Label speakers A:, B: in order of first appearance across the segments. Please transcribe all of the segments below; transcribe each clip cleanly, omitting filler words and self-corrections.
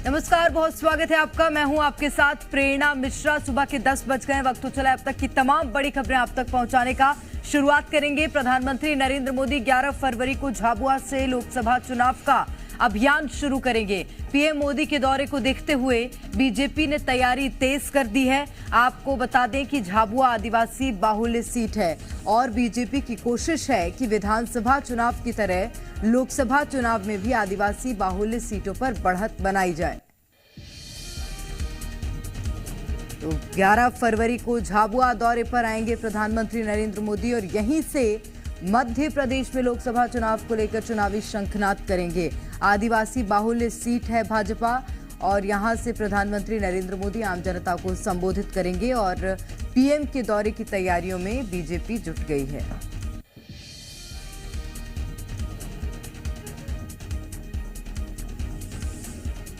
A: नमस्कार, बहुत स्वागत है आपका। मैं हूं आपके साथ प्रेरणा मिश्रा। सुबह के 10 बज गए, वक्त हो चला अब तक की तमाम बड़ी खबरें आप तक पहुंचाने का। शुरुआत करेंगे। प्रधानमंत्री नरेंद्र मोदी 11 फरवरी को झाबुआ से लोकसभा चुनाव का अभियान शुरू करेंगे। पीएम मोदी के दौरे को देखते हुए बीजेपी ने तैयारी तेज कर दी है। आपको बता दें कि झाबुआ आदिवासी बाहुल्य सीट है और बीजेपी की कोशिश है कि विधानसभा चुनाव की तरह लोकसभा चुनाव में भी आदिवासी बाहुल्य सीटों पर बढ़त बनाई जाए। तो 11 फरवरी को झाबुआ दौरे पर आएंगे प्रधानमंत्री नरेंद्र मोदी और यहीं से मध्य प्रदेश में लोकसभा चुनाव को लेकर चुनावी शंखनाद करेंगे। आदिवासी बाहुल्य सीट है भाजपा और यहां से प्रधानमंत्री नरेंद्र मोदी आम जनता को संबोधित करेंगे और पीएम के दौरे की तैयारियों में बीजेपी जुट गई है।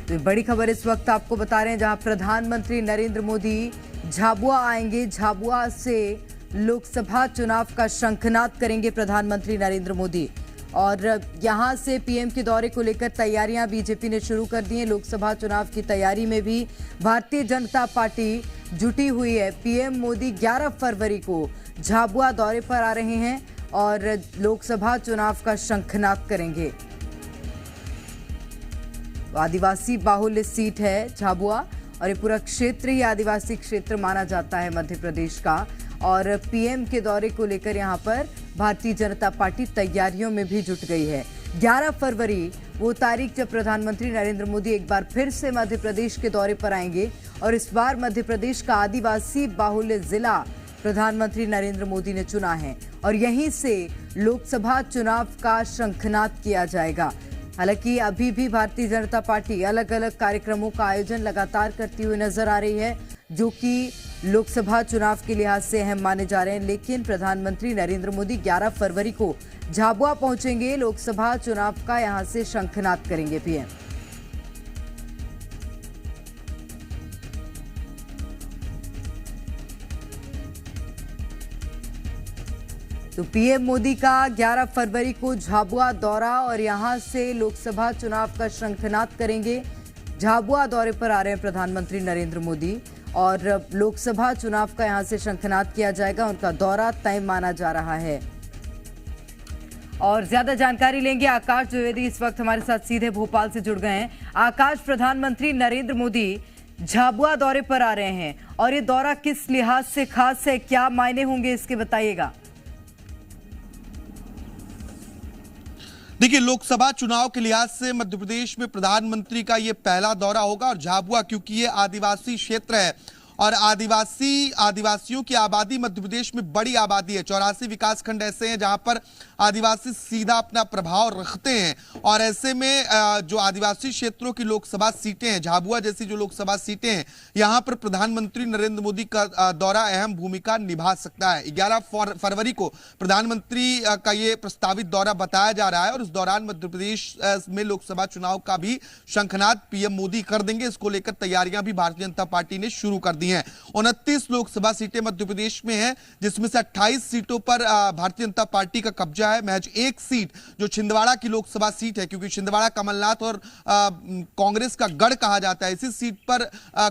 A: तो बड़ी खबर इस वक्त आपको बता रहे हैं, जहां प्रधानमंत्री नरेंद्र मोदी झाबुआ आएंगे। झाबुआ से लोकसभा चुनाव का शंखनाद करेंगे प्रधानमंत्री नरेंद्र मोदी और यहां से पीएम के दौरे को लेकर तैयारियां बीजेपी ने शुरू कर दी हैं। लोकसभा चुनाव की तैयारी में भी भारतीय जनता पार्टी जुटी हुई है। पीएम मोदी 11 फरवरी को झाबुआ दौरे पर आ रहे हैं और लोकसभा चुनाव का शंखनाद करेंगे। आदिवासी बाहुल्य सीट है झाबुआ और ये पूरा क्षेत्र ही आदिवासी क्षेत्र माना जाता है मध्य प्रदेश का। और पीएम के दौरे को लेकर यहां पर भारतीय जनता पार्टी तैयारियों में भी जुट गई है। 11 फरवरी वो तारीख जब प्रधानमंत्री नरेंद्र मोदी एक बार फिर से मध्य प्रदेश के दौरे पर आएंगे और इस बार मध्य प्रदेश का आदिवासी बाहुल्य जिला प्रधानमंत्री नरेंद्र मोदी ने चुना है और यहीं से लोकसभा चुनाव का शंखनाद किया जाएगा। हालांकि अभी भी भारतीय जनता पार्टी अलग अलग कार्यक्रमों का आयोजन लगातार करती हुई नजर आ रही है, जो कि लोकसभा चुनाव के लिहाज से अहम माने जा रहे हैं। लेकिन प्रधानमंत्री नरेंद्र मोदी 11 फरवरी को झाबुआ पहुंचेंगे। लोकसभा चुनाव का यहां से शंखनाद करेंगे पीएम। तो पीएम मोदी का 11 फरवरी को झाबुआ दौरा और यहां से लोकसभा चुनाव का शंखनाद करेंगे। झाबुआ दौरे पर आ रहे हैं प्रधानमंत्री नरेंद्र मोदी और लोकसभा चुनाव का यहां से शंखनाद किया जाएगा। उनका दौरा तय माना जा रहा है और ज्यादा जानकारी लेंगे। आकाश द्विवेदी इस वक्त हमारे साथ सीधे भोपाल से जुड़ गए हैं। आकाश, प्रधानमंत्री नरेंद्र मोदी झाबुआ दौरे पर आ रहे हैं और ये दौरा किस लिहाज से खास है, क्या मायने होंगे, इसके बताइएगा।
B: देखिए, लोकसभा चुनाव के लिहाज से मध्य प्रदेश में प्रधानमंत्री का ये पहला दौरा होगा और झाबुआ क्योंकि ये आदिवासी क्षेत्र है और आदिवासियों की आबादी मध्य प्रदेश में बड़ी आबादी है। 84 विकासखंड ऐसे हैं जहां पर आदिवासी सीधा अपना प्रभाव रखते हैं और ऐसे में जो आदिवासी क्षेत्रों की लोकसभा सीटें हैं, झाबुआ जैसी जो लोकसभा सीटें हैं, यहां पर प्रधानमंत्री नरेंद्र मोदी का दौरा अहम भूमिका निभा सकता है। 11 फरवरी को प्रधानमंत्री का ये प्रस्तावित दौरा बताया जा रहा है और उस दौरान मध्य प्रदेश में लोकसभा चुनाव का भी शंखनाद पीएम मोदी कर देंगे। इसको लेकर तैयारियां भी भारतीय जनता पार्टी ने शुरू कर दी हैं। 29 लोकसभा सीटें मध्य प्रदेश में हैं, जिसमें से 28 सीटों पर भारतीय जनता पार्टी का कब्जा है। महज एक सीट जो छिंदवाड़ा की लोकसभा सीट है, क्योंकि छिंदवाड़ा कमलनाथ और कांग्रेस का गढ़ कहा जाता है, इसी सीट पर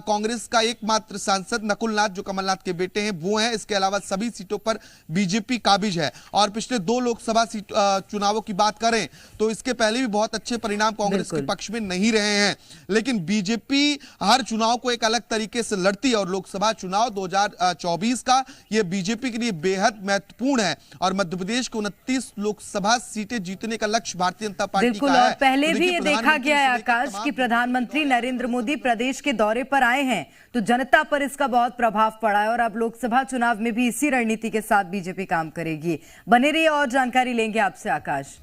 B: कांग्रेस का एकमात्र सांसद नकुल नाथ जो कमलनाथ के बेटे हैं वो हैं। इसके अलावा सभी सीटों पर बीजेपी काबिज है और पिछले 2 लोकसभा चुनावों की बात करें तो इसके पहले भी बहुत अच्छे परिणाम कांग्रेस के पक्ष में नहीं रहे हैं। लेकिन बीजेपी हर चुनाव को एक अलग तरीके से लड़ती है और लोकसभा चुनाव 2024 का ये बीजेपी के लिए बेहद महत्वपूर्ण है और मध्य प्रदेश को 29 लोकसभा सीटें जीतने का लक्ष्य भारतीय जनता पार्टी का है।
A: और पहले भी ये देखा गया है आकाश कि प्रधानमंत्री नरेंद्र मोदी प्रदेश के दौरे पर आए हैं तो जनता पर इसका बहुत प्रभाव पड़ा है और अब लोकसभा चुनाव में भी इसी रणनीति के साथ बीजेपी काम करेगी। बने रहिए और जानकारी लेंगे आपसे आकाश।